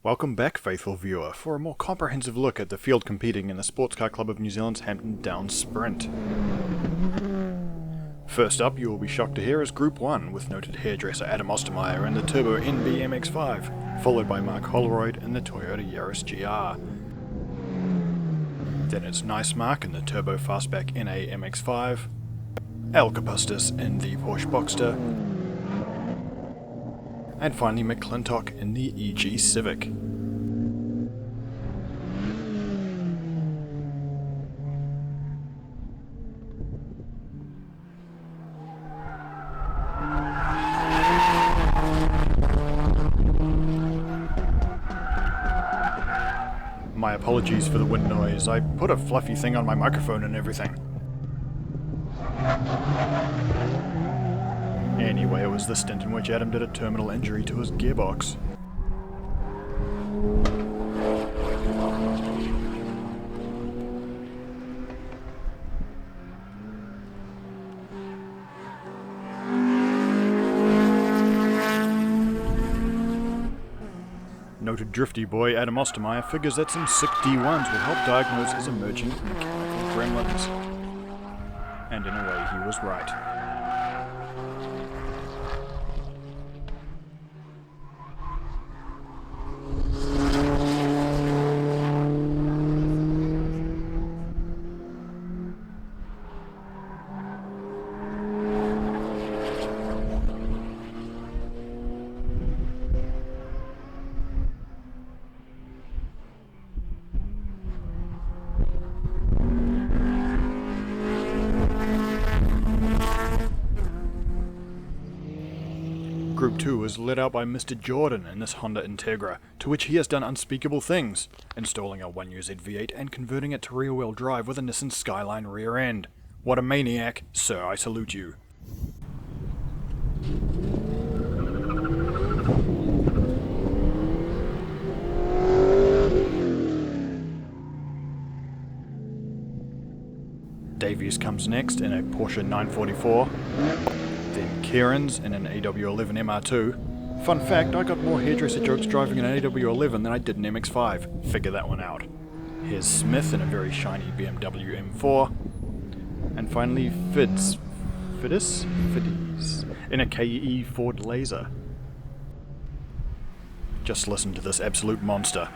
Welcome back, faithful viewer, for a more comprehensive look at the field competing in the Sports Car Club of New Zealand's Hampton Downs Sprint. First up, you will be shocked to hear is Group 1, with noted hairdresser Adam Ostermeyer in the Turbo NB MX-5, followed by Mark Holroyd in the Toyota Yaris GR. Then it's Nice Mark in the Turbo Fastback NA MX-5, Al Kapustis in the Porsche Boxster, and finally McClintock in the EG Civic. My apologies for the wind noise, I put a fluffy thing on my microphone and everything. Anyway, it was the stint in which Adam did a terminal injury to his gearbox. Noted drifty boy Adam Ostermeyer figures that some sick D1s will help diagnose his emerging mechanical gremlins. And in a way, he was right. Group 2 is led out by Mr. Jordan in this Honda Integra, to which he has done unspeakable things, installing a 1UZ V8 and converting it to rear-wheel drive with a Nissan Skyline rear end. What a maniac, sir, I salute you. Davies comes next in a Porsche 944. Then Kieran's in an AW11 MR2. Fun fact, I got more hairdresser jokes driving an AW11 than I did an MX-5. Figure that one out. Here's Smith in a very shiny BMW M4. And finally Fides in a KE Ford Laser. Just listen to this absolute monster.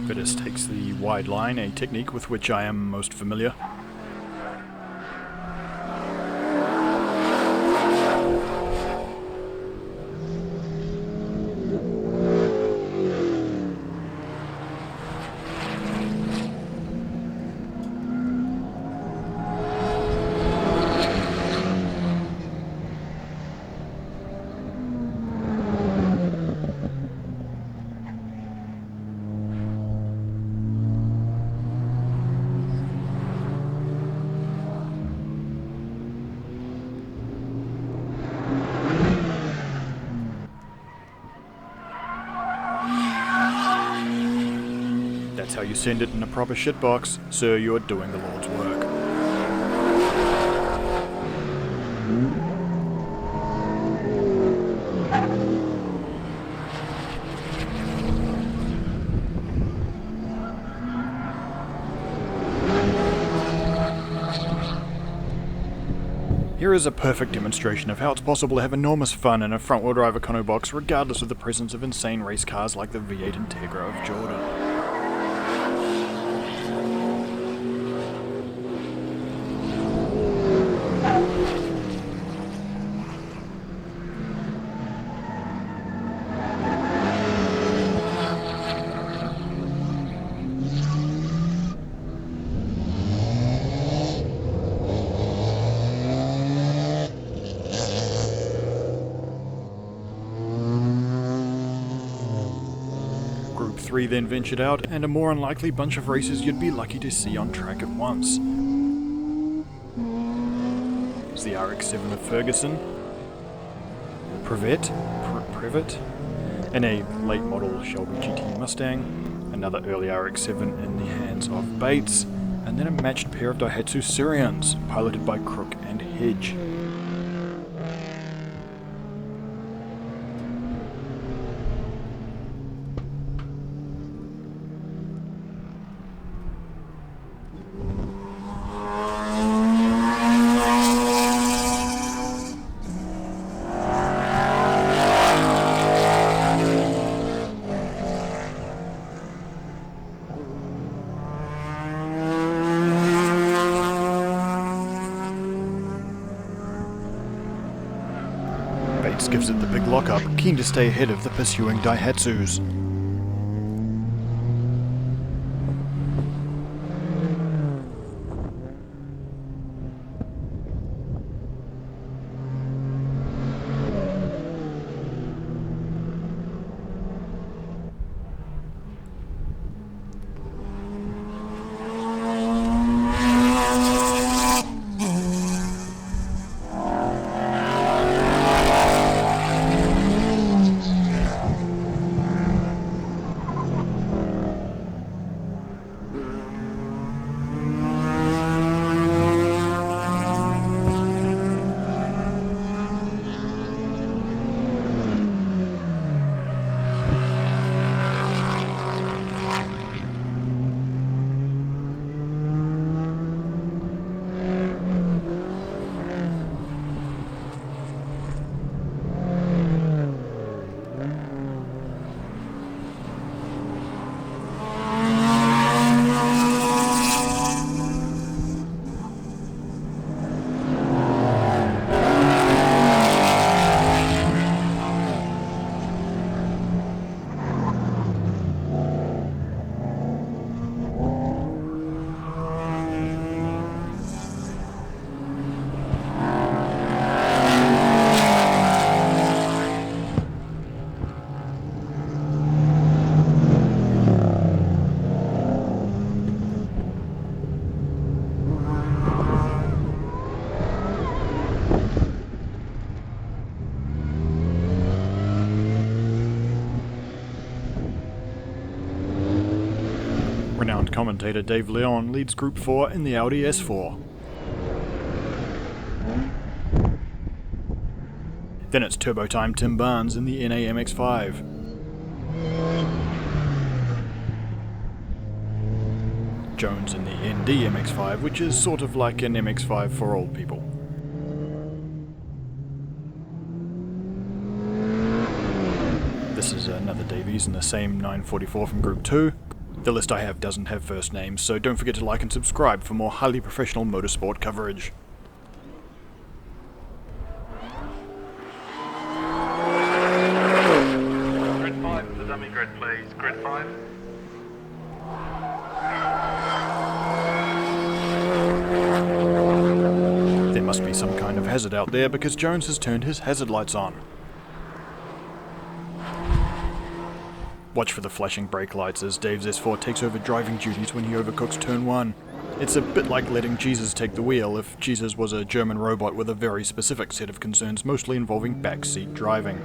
Fides takes the wide line, a technique with which I am most familiar. That's how you send it in a proper shitbox. Sir, you're doing the Lord's work. Here is a perfect demonstration of how it's possible to have enormous fun in a front-wheel drive Econo box regardless of the presence of insane race cars like the V8 Integra of Jordan. three then ventured out, and a more unlikely bunch of racers you'd be lucky to see on track at once. It's the RX-7 of Ferguson, Privet, and a late model Shelby GT Mustang, another early RX-7 in the hands of Bates, and then a matched pair of Daihatsu Sirions, piloted by Crook and Hedge. Gives it the big lock-up, keen to stay ahead of the pursuing Daihatsus. Renowned commentator Dave Leon leads Group 4 in the Audi S4. Then it's Turbo Time Tim Barnes in the NA MX-5. Jones in the ND MX-5, which is sort of like an MX-5 for old people. This is another Davies in the same 944 from Group 2. The list I have doesn't have first names, so don't forget to like and subscribe for more highly professional motorsport coverage. Grid 5, the dummy grid please, grid 5. There must be some kind of hazard out there because Jones has turned his hazard lights on. Watch for the flashing brake lights as Dave's S4 takes over driving duties when he overcooks turn 1. It's a bit like letting Jesus take the wheel if Jesus was a German robot with a very specific set of concerns mostly involving backseat driving.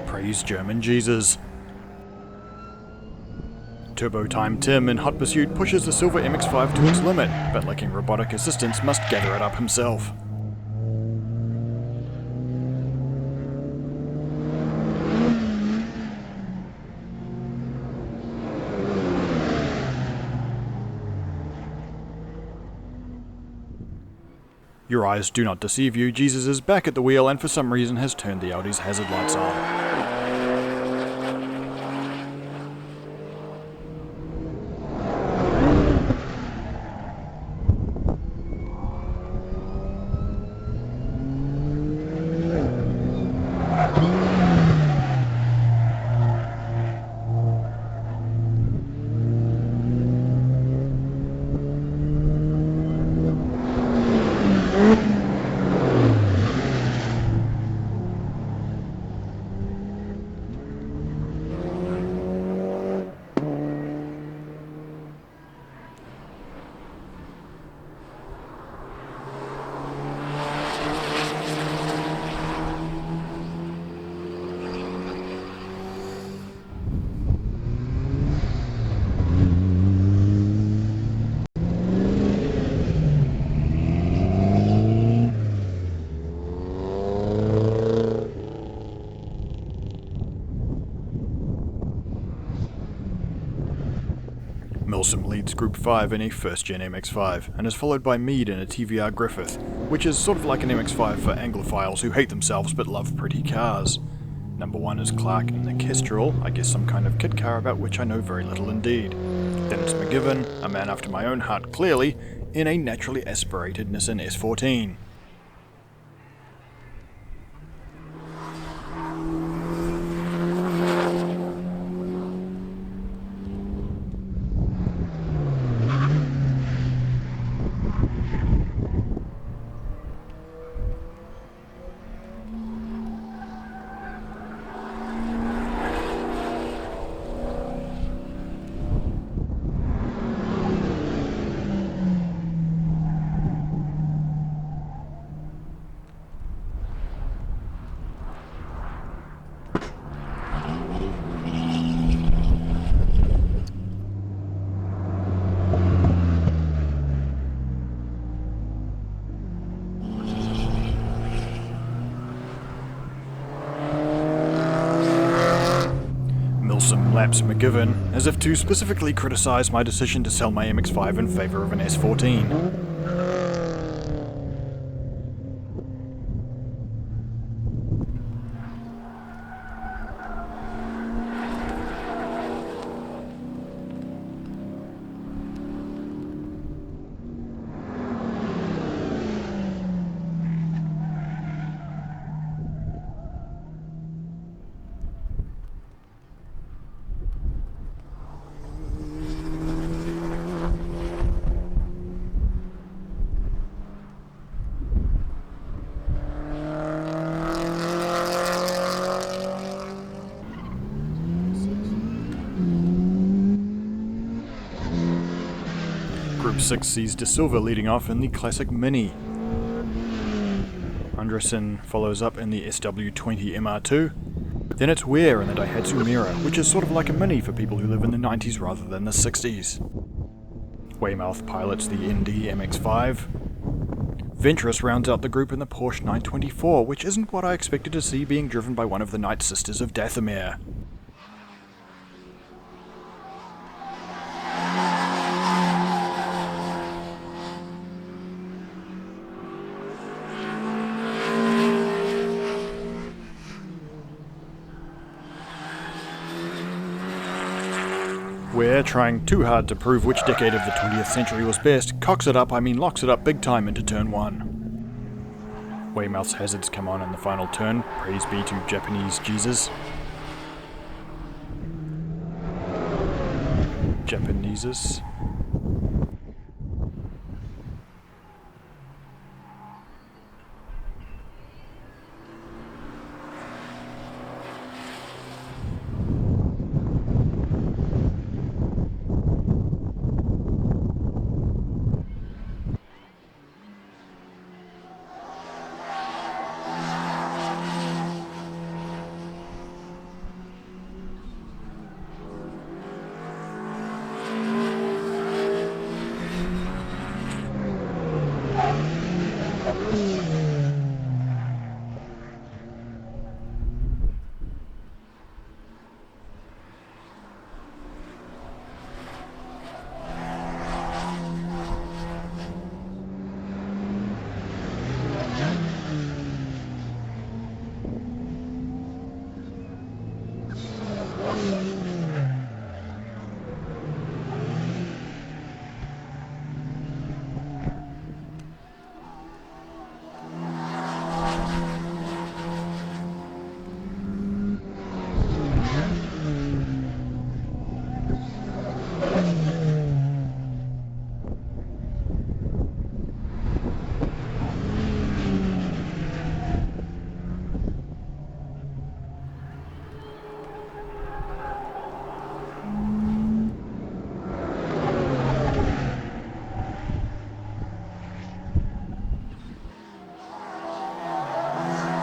Praise German Jesus. Turbo Time Tim in hot pursuit pushes the silver MX-5 to its limit, but lacking robotic assistance must gather it up himself. Your eyes do not deceive you, Jesus is back at the wheel and for some reason has turned the Audi's hazard lights on. leads Group 5 in a first-gen MX-5, and is followed by Mead in a TVR Griffith, which is sort of like an MX-5 for Anglophiles who hate themselves but love pretty cars. Number 1 is Clark in the Kestrel, I guess some kind of kid car about which I know very little indeed. Then it's McGivern, a man after my own heart clearly, in a naturally aspirated Nissan S14. Some laps McGivern, as if to specifically criticise my decision to sell my MX-5 in favour of an S14. Group 6 sees De Silva leading off in the classic Mini. Andresen follows up in the SW20 MR2. Then it's Weir in the Daihatsu Mira, which is sort of like a Mini for people who live in the 90s rather than the 60s. Weymouth pilots the ND MX-5. Venturous rounds out the group in the Porsche 924, which isn't what I expected to see being driven by one of the Night Sisters of Dathomir. We're trying too hard to prove which decade of the 20th century was best, locks it up big time into turn 1. Weymouth's hazards come on in the final turn, praise be to Japanese Jesus. Japaneses.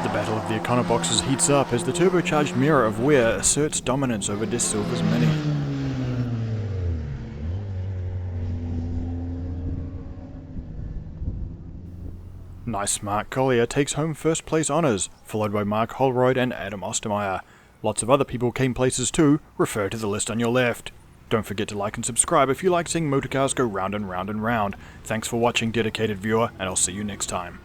The battle of the Econoboxes heats up as the turbocharged Mira of Weir asserts dominance over De Silva's Mini. Nice Mark Collier takes home first place honours, followed by Mark Holroyd and Adam Ostermeyer. Lots of other people came places too, refer to the list on your left. Don't forget to like and subscribe if you like seeing motorcars go round and round and round. Thanks for watching, dedicated viewer, and I'll see you next time.